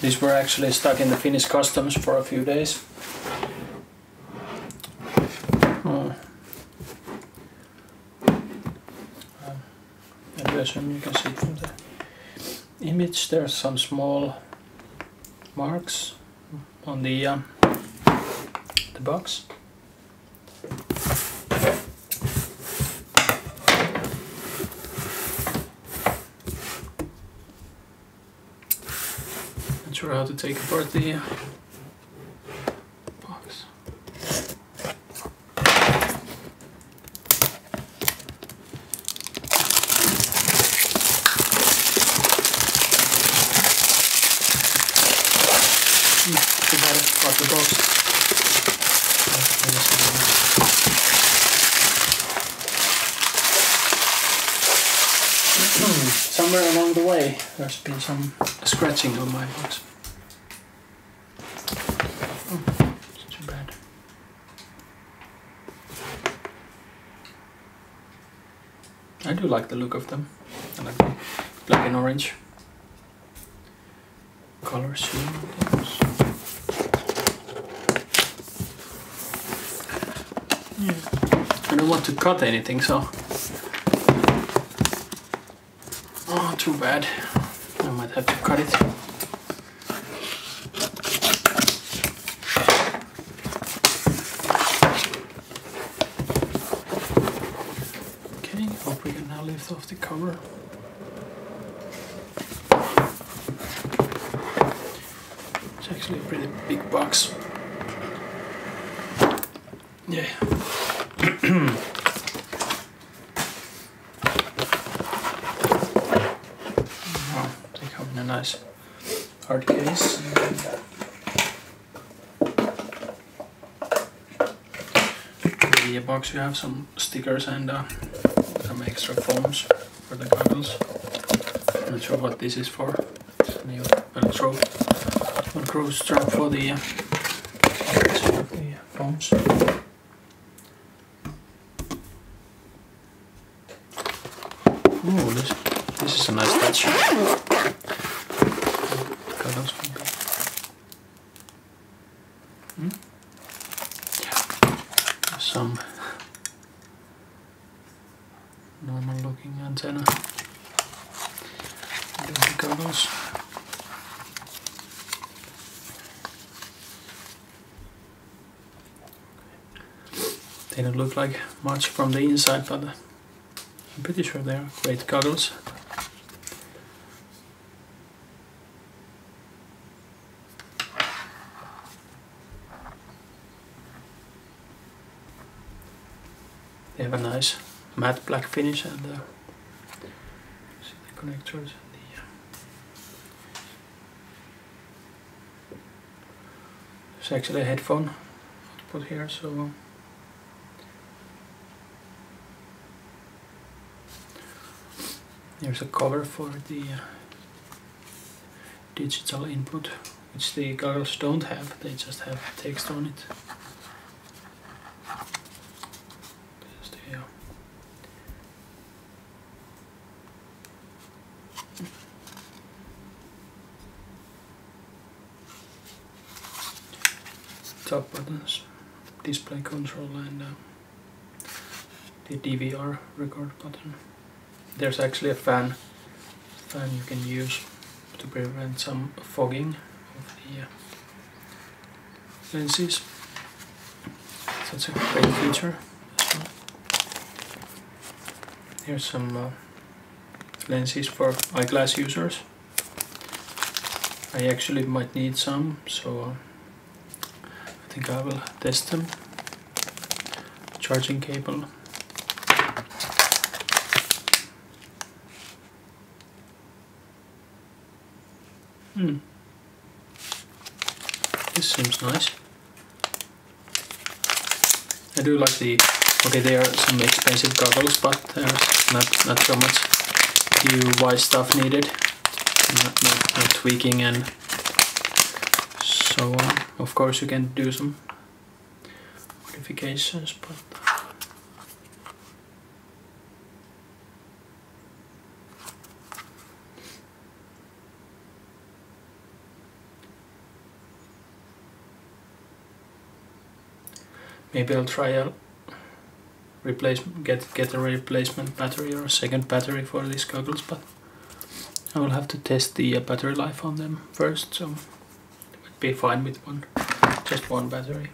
These were actually stuck in the Finnish customs for a few days. I do assume you can see it from the image. There's some small marks on the box. Not sure how to take apart the box. Too bad I got the box. Somewhere along the way there's been some scratching on my box. It's too bad. I do like the look of them. I like the black and orange color scheme. Yeah. I don't want to cut anything, so. Oh, too bad. I might have to cut it. Okay, hope we can now lift off the cover. It's actually a pretty big box. Yeah. They come in a nice hard case. In the box you have some stickers and some extra foams for the goggles. I'm not sure what this is for. It's a new Velcro strap for the foams. Oh, this is a nice touch. Goggles. Yeah. Some normal looking antenna. The goggles. They don't look like much from the inside, but I'm pretty sure they are great goggles. They have a nice matte black finish and see the connectors and there's actually a headphone output here, so here's a cover for the digital input, which the goggles don't have, they just have text on it. Top buttons, display control and the DVR record button. There's actually a fan you can use to prevent some fogging of the lenses. That's a great feature as well. Here's some lenses for eyeglass users. I actually might need some, so I think I will test them. Charging cable. This seems nice. I do like the, okay, there are some expensive goggles, but there's not so much UI stuff needed. No tweaking and so on. Of course you can do some modifications, but maybe I'll try a get a replacement battery or a second battery for these goggles, but I will have to test the battery life on them first, so it would be fine with just one battery.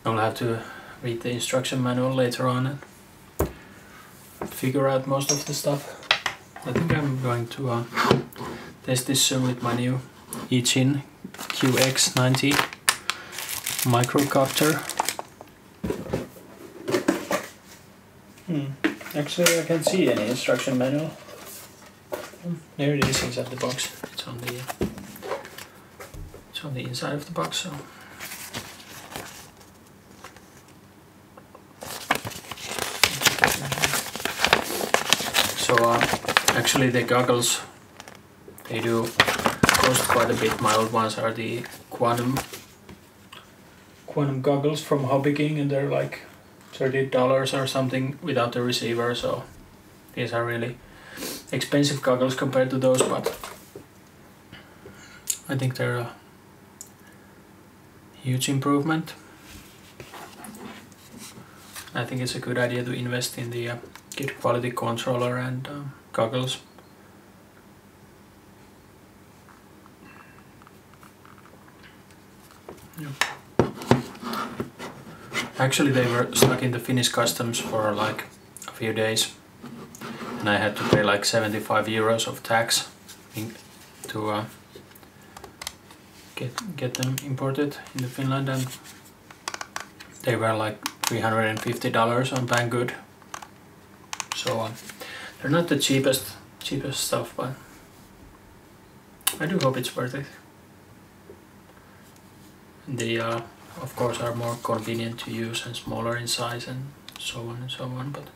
I will have to read the instruction manual later on and figure out most of the stuff. I think I'm going to test this soon with my new Ichin QX90 microcopter. Actually, I can't see any instruction manual. There it is inside the box. It's on the inside of the box. So actually the goggles, they do cost quite a bit. My old ones are the Quantum goggles from Hobby King, and they're like $30 or something without the receiver, so these are really expensive goggles compared to those, but I think they're a huge improvement. I think it's a good idea to invest in the good quality controller and goggles. Yep. Actually, they were stuck in the Finnish customs for like a few days, and I had to pay like 75 euros of tax to get them imported into Finland, and they were like $350 on Banggood. So they're not the cheapest stuff, but I do hope it's worth it. They of course are more convenient to use and smaller in size and so on, but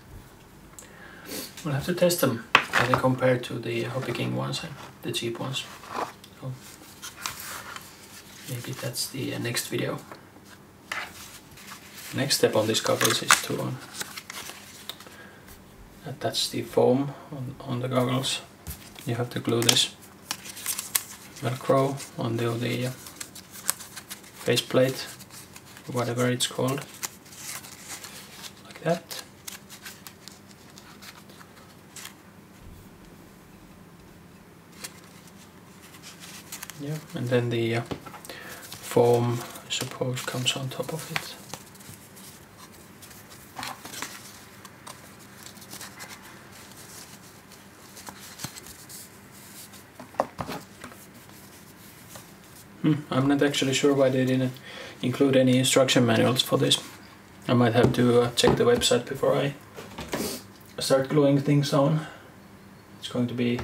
we'll have to test them how they compare to the Hobby King ones and the cheap ones. So maybe that's the next video. Next step on these goggles is to attach the foam on the goggles. You have to glue this Velcro onto the faceplate, whatever it's called, like that. Yeah, and then the foam, I suppose, comes on top of it. I'm not actually sure why they didn't include any instruction manuals for this. I might have to check the website before I start gluing things on. It's going to be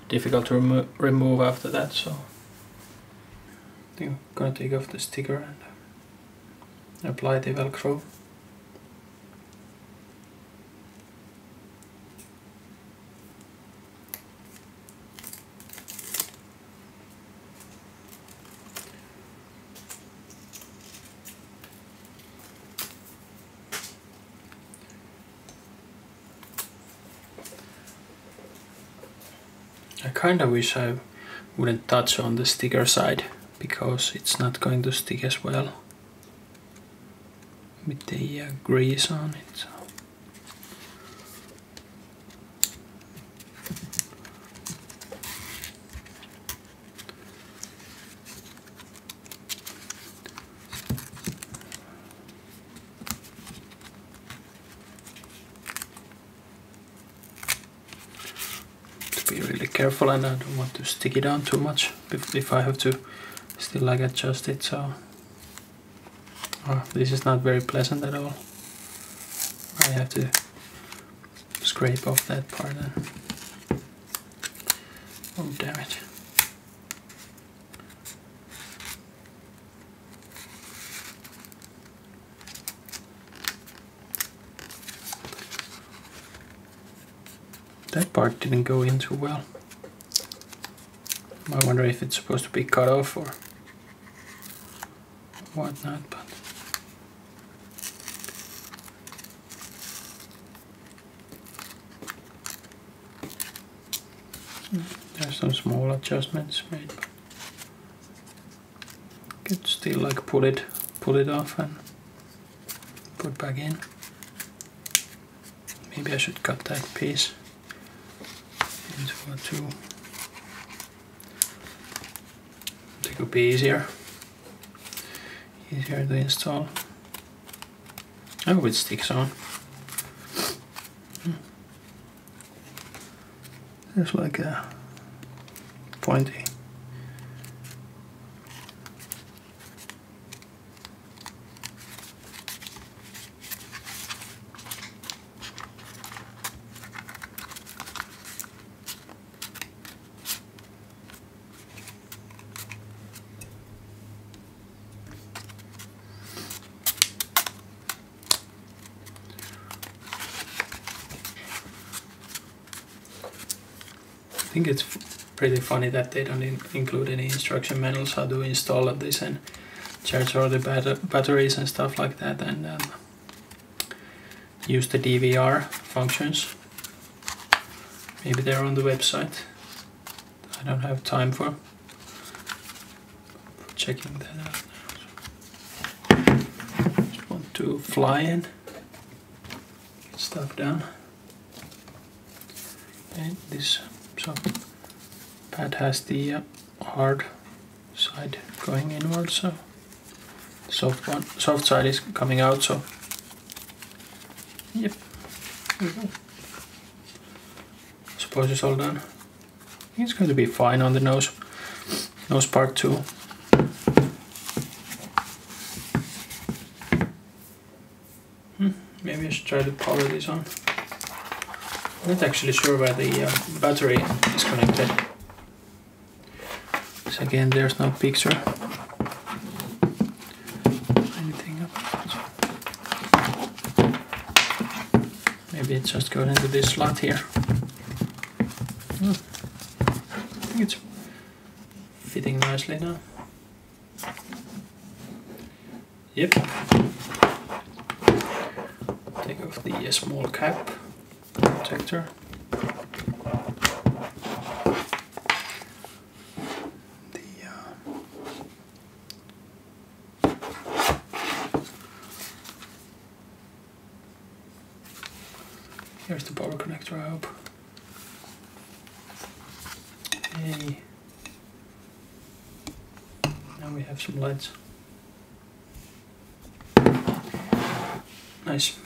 difficult to remove after that, so I think I'm gonna take off the sticker and apply the Velcro. I kinda wish I wouldn't touch on the sticker side, because it's not going to stick as well with the grease on it. So. Be really careful, and I don't want to stick it on too much if I have to still like adjust it. So this is not very pleasant at all. I have to scrape off that part then. Oh damn it. That part didn't go in too well. I wonder if it's supposed to be cut off or whatnot, but there's some small adjustments made. But you could still like pull it off and put back in. Maybe I should cut that piece into a two. It could be easier to install. Oh, it sticks on. There's like a pointy. I think it's pretty funny that they don't include any instruction manuals how to install this and charge all the batteries and stuff like that, and use the DVR functions. Maybe they're on the website. I don't have time for checking that out now. Just want to fly in, get stuff done. And this pad has the hard side going inward, so soft side is coming out. So yep, there we go. Suppose it's all done. I think it's going to be fine on the nose part too. Maybe I should try to power this on. I'm not actually sure where the battery is connected. So again, there's no picture. Anything up. Maybe it just goes into this slot here. I think it's fitting nicely now. Yep. Take off the small cap protector. Here's the power connector, I hope. Yay. Now we have some lights. Nice.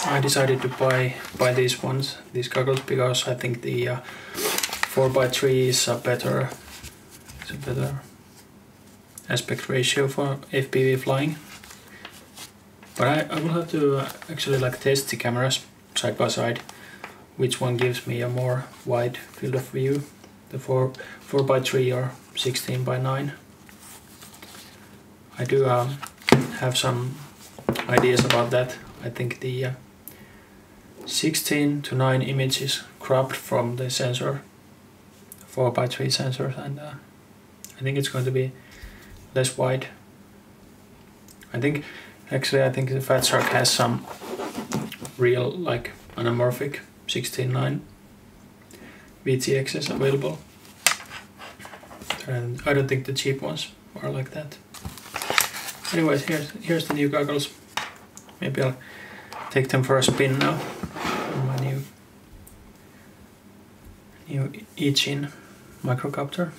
I decided to buy these ones, these goggles, because I think the 4x3 is a better aspect ratio for FPV flying. But I will have to actually test the cameras side by side, which one gives me a more wide field of view, the 4x3 or 16:9. I do have some ideas about that. I think the 16:9 image is cropped from the sensor, 4x3 sensors, and I think it's going to be less wide. I think the Fat Shark has some real anamorphic 16:9 VTXs available, and I don't think the cheap ones are like that. Anyways, here's the new goggles. Maybe I'll take them for a spin now on my new Ichin microcopter.